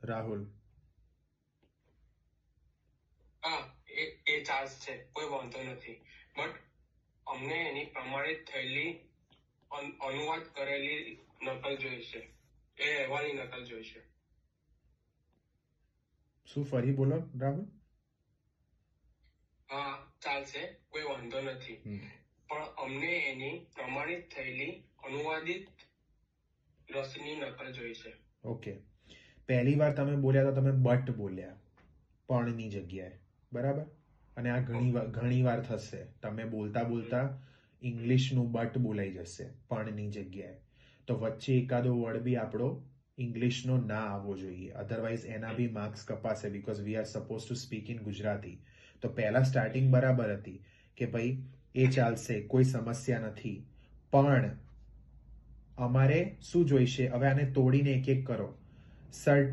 રાહુલ? હા, એ ચાલશે, કોઈ વાંધો નથી. બટ અમને એની પ્રમાણિત થયેલી અનુવાદ કરેલી નકલ જોઈશે, એ અહેવાલની નકલ જોઈશે. શું ફરી બોલો રાહુલ? હા ચાલશે, કોઈ વાંધો નથી, પણ અમને એની પ્રમાણિત થયેલી અનુવાદિત રસની નકલ જોઈશે. ઓકે, પહેલી વાર તમે બોલ્યા તો તમે બટ બોલ્યા પણની જગ્યાએ, બરાબર? અને આ ઘણી વાર થશે. તમે બોલતા બોલતા ઇંગ્લિશનું બટ બોલાઈ જશે પણની જગ્યાએ. તો વચ્ચે એકાદો વર્ડ બી આપણો ઇંગ્લિશનો ના આવવો જોઈએ, અધરવાઇઝ એના બી માર્ક્સ કપાશે, because we are suppose to speak in Gujarati. તો પહેલા સ્ટાર્ટિંગ બરાબર હતી કે ભાઈ એ ચાલશે, કોઈ સમસ્યા નથી, પણ અમારે શું જોઈશે? હવે આને તોડીને એક એક કરો. સર્ટિ